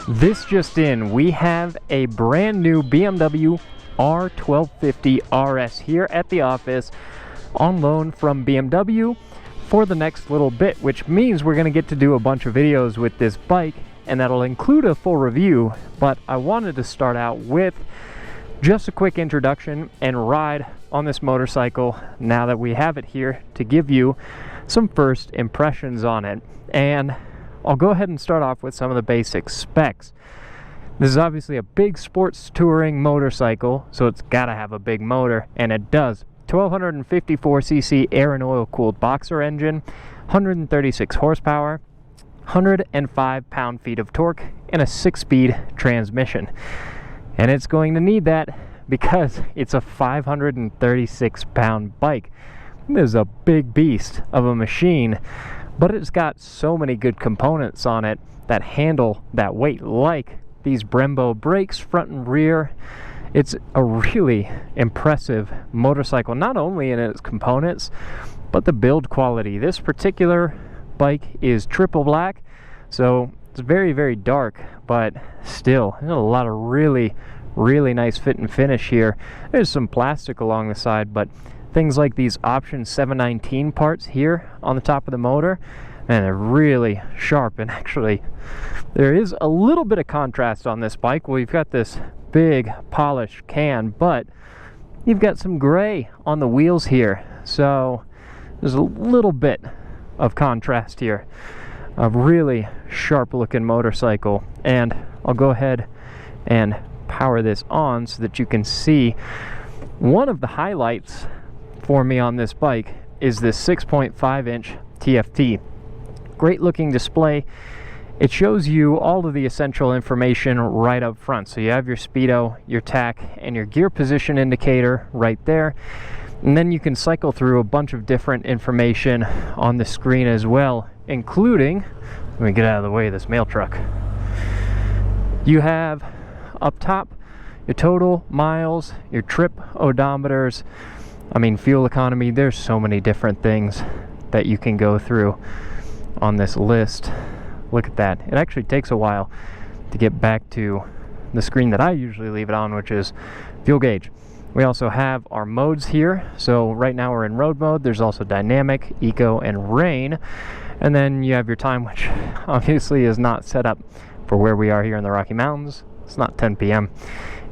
This just in, we have a brand new BMW R1250 RS here at the office on loan from BMW for the next little bit, which means we're going to get to do a bunch of videos with this bike, and that'll include a full review. But I wanted to start out with just a quick introduction and ride on this motorcycle now that we have it here to give you some first impressions on it. And I'll go ahead and start off with some of the basic specs. This is obviously a big sports touring motorcycle, so it's gotta have a big motor, and it does. 1254cc air and oil cooled boxer engine, 136 horsepower, 105 pound-feet of torque, and a 6-speed transmission. And it's going to need that because it's a 536 pound bike. This is a big beast of a machine, but it's got so many good components on it that handle that weight, like these Brembo brakes front and rear. It's a really impressive motorcycle, not only in its components, but the build quality. This particular bike is triple black, so it's very, very dark, but still, a lot of really nice fit and finish here. There's some plastic along the side, but things like these option 719 parts here on the top of the motor, and they're really sharp. And actually, there is a little bit of contrast on this bike. Well, you've got this big polished can, but you've got some gray on the wheels here, so there's a little bit of contrast here. A really sharp looking motorcycle, and I'll go ahead and power this on so that you can see one of the highlights for me on this bike is this 6.5 inch TFT. Great looking display. It shows you all of the essential information right up front. So you have your speedo, your tach, and your gear position indicator right there. And then you can cycle through a bunch of different information on the screen as well, including, let me get out of the way of this mail truck. You have up top your total miles, your trip odometers, fuel economy. There's so many different things that you can go through on this list. Look at that. It actually takes a while to get back to the screen that I usually leave it on, which is fuel gauge. We also have our modes here. So right now we're in road mode. There's also dynamic, eco, and rain. And then you have your time, which obviously is not set up for where we are here in the Rocky Mountains. It's not 10 p.m.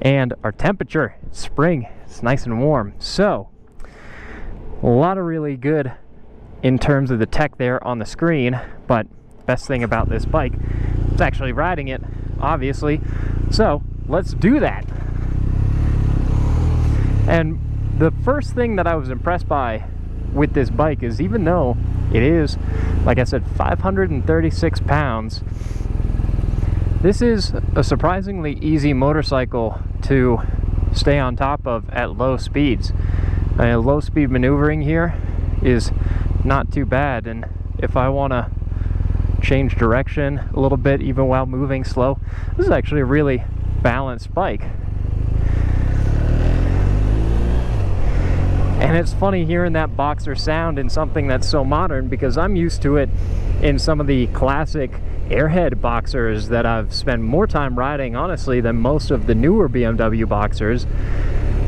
And our temperature, it's spring, it's nice and warm. So a lot of really good in terms of the tech there on the screen, but best thing about this bike is actually riding it, obviously. So let's do that. And the first thing that I was impressed by with this bike is, even though it is, like I said, 536 pounds, this is a surprisingly easy motorcycle to stay on top of at low speeds. Low speed maneuvering here is not too bad, and if I want to change direction a little bit even while moving slow, this is actually a really balanced bike. And it's funny hearing that boxer sound in something that's so modern, because I'm used to it in some of the classic airhead boxers that I've spent more time riding, honestly, than most of the newer BMW boxers.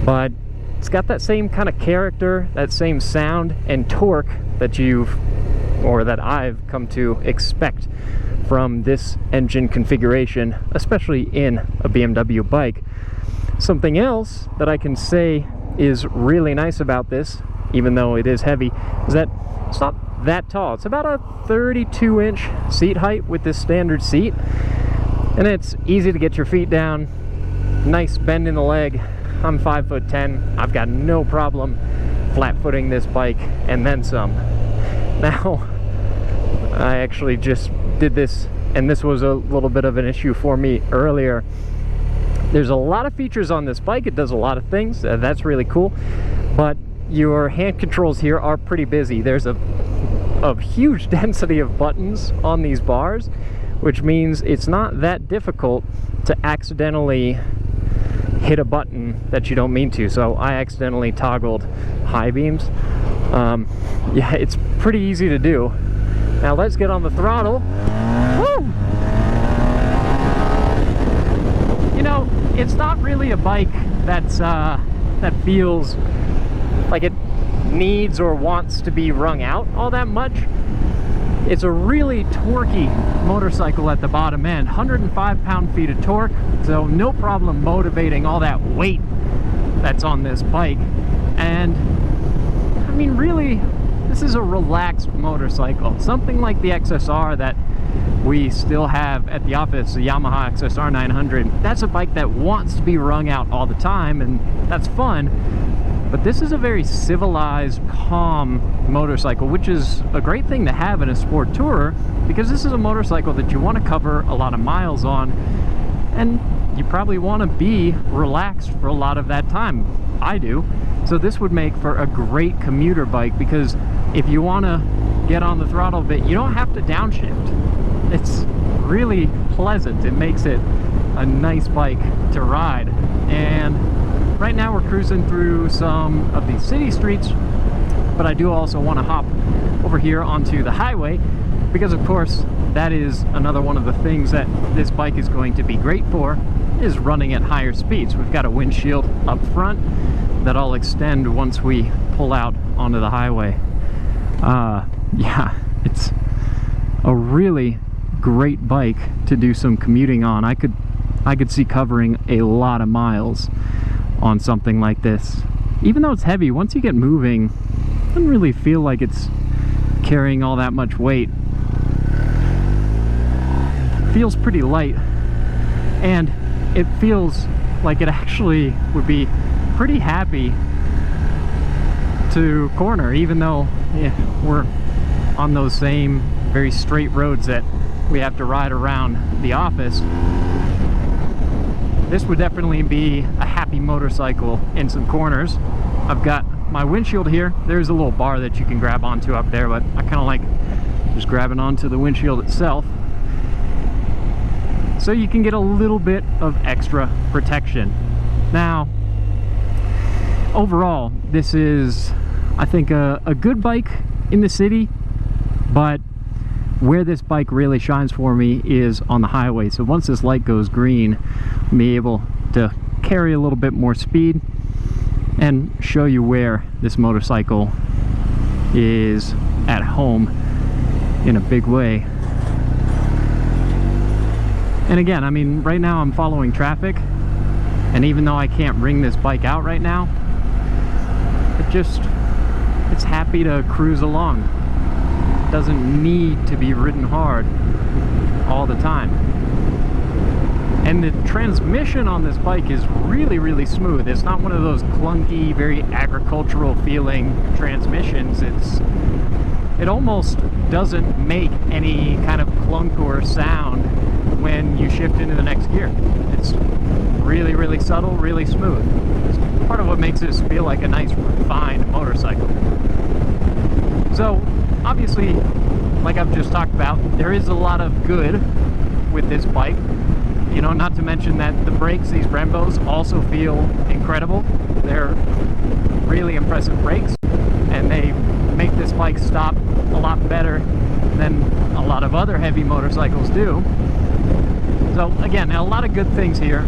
But it's got that same kind of character, that same sound and torque that I've come to expect from this engine configuration, especially in a BMW bike. Something else that I can say is really nice about this, even though it is heavy, is that it's not that tall. It's about a 32-inch seat height with this standard seat, and it's easy to get your feet down. Nice bend in the leg. I'm 5'10". I've got no problem flat-footing this bike and then some. Now, I actually just did this, and this was a little bit of an issue for me earlier. There's a lot of features on this bike. It does a lot of things. That's really cool. But your hand controls here are pretty busy. There's a huge density of buttons on these bars, which means it's not that difficult to accidentally hit a button that you don't mean to. So I accidentally toggled high beams. Yeah, it's pretty easy to do. Now let's get on the throttle. Woo! it's not really a bike that's that feels like it needs or wants to be wrung out all that much. It's a really torquey motorcycle at the bottom end, 105 pound-feet of torque, so no problem motivating all that weight that's on this bike. And I mean, really, this is a relaxed motorcycle, something like the XSR that we still have at the office, the Yamaha XSR 900. That's a bike that wants to be wrung out all the time, and that's fun. But this is a very civilized, calm motorcycle, which is a great thing to have in a sport tourer, because this is a motorcycle that you want to cover a lot of miles on, and you probably want to be relaxed for a lot of that time. I do. So this would make for a great commuter bike, because if you want to get on the throttle a bit, you don't have to downshift. It's really pleasant. It makes it a nice bike to ride. And right now we're cruising through some of these city streets, but I do also want to hop over here onto the highway, because of course that is another one of the things that this bike is going to be great for, is running at higher speeds. We've got a windshield up front that I'll extend once we pull out onto the highway. Yeah, it's a really great bike to do some commuting on. I could see covering a lot of miles on something like this. Even though it's heavy, once you get moving, it doesn't really feel like it's carrying all that much weight. It feels pretty light, and it feels like it actually would be pretty happy to corner, even though we're on those same very straight roads that we have to ride around the office. This would definitely be a happy motorcycle in some corners. I've got my windshield here. There's a little bar that you can grab onto up there, but I kind of like just grabbing onto the windshield itself, so you can get a little bit of extra protection. Now, overall, this is, I think, a good bike in the city, but where this bike really shines for me is on the highway. So once this light goes green, I'll be able to carry a little bit more speed and show you where this motorcycle is at home in a big way. And again, I mean, right now I'm following traffic, and even though I can't wring this bike out right now, it's happy to cruise along. It doesn't need to be ridden hard all the time. And the transmission on this bike is really, really smooth. It's not one of those clunky, very agricultural feeling transmissions. It almost doesn't make any kind of clunk or sound when you shift into the next gear. It's really, really subtle, really smooth. It's part of what makes this feel like a nice, refined motorcycle. So, obviously, like I've just talked about, there is a lot of good with this bike. You know, not to mention that the brakes, these Brembos, also feel incredible. They're really impressive brakes, and they make this bike stop a lot better than a lot of other heavy motorcycles do. So again, a lot of good things here,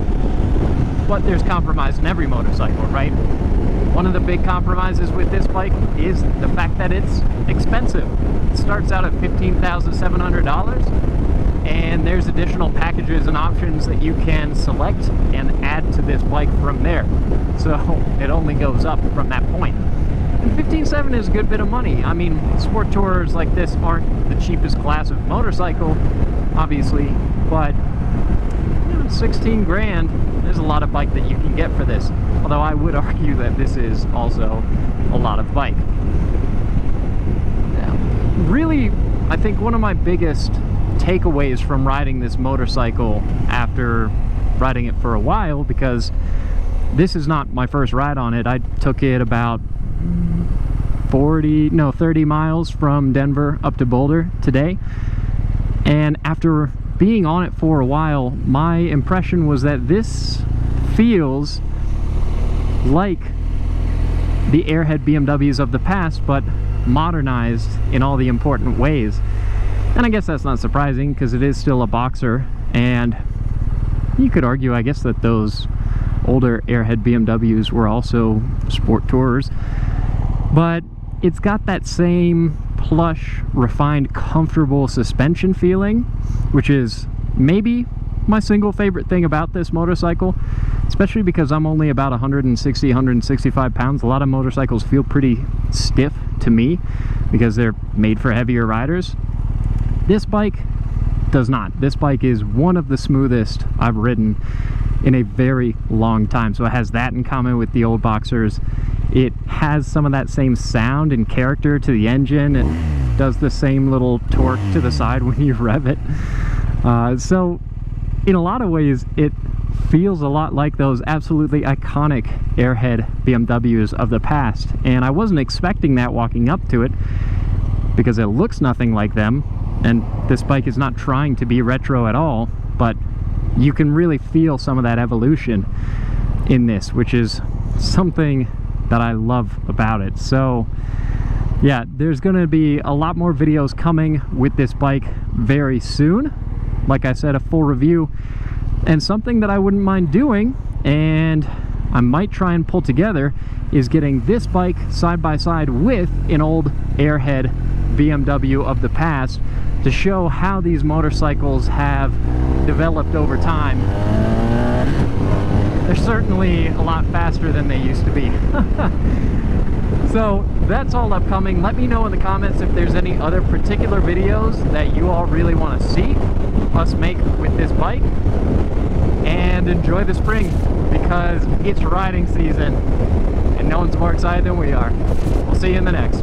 but there's compromise in every motorcycle, right? One of the big compromises with this bike is the fact that it's expensive. It starts out at $15,700, and there's additional packages and options that you can select and add to this bike from there. So it only goes up from that point. And $15,700 is a good bit of money. I mean, sport tourers like this aren't the cheapest class of motorcycle, obviously, but 16 grand, there's a lot of bike that you can get for this. Although I would argue that this is also a lot of bike. Really, I think one of my biggest takeaways from riding this motorcycle after riding it for a while, because this is not my first ride on it. I took it about 30 miles from Denver up to Boulder today, and after being on it for a while, my impression was that this feels like the airhead BMWs of the past, but modernized in all the important ways. And I guess that's not surprising, because it is still a boxer, and you could argue, I guess, that those older airhead BMWs were also sport tourers. But it's got that same plush, refined, comfortable suspension feeling, which is maybe my single favorite thing about this motorcycle, especially because I'm only about 160, 165 pounds. A lot of motorcycles feel pretty stiff to me because they're made for heavier riders. This bike does not. This bike is one of the smoothest I've ridden in a very long time. So it has that in common with the old Boxers. It has some of that same sound and character to the engine. It does the same little torque to the side when you rev it. So in a lot of ways, it feels a lot like those absolutely iconic airhead BMWs of the past. And I wasn't expecting that walking up to it because it looks nothing like them. And this bike is not trying to be retro at all, but you can really feel some of that evolution in this, which is something that I love about it. So yeah, there's gonna be a lot more videos coming with this bike very soon. Like I said, a full review, and something that I wouldn't mind doing, and I might try and pull together, is getting this bike side by side with an old airhead BMW of the past to show how these motorcycles have developed over time. They're certainly a lot faster than they used to be. So that's all upcoming. Let me know in the comments if there's any other particular videos that you all really want to see us make with this bike. And enjoy the spring, because it's riding season and no one's more excited than we are. We'll see you in the next.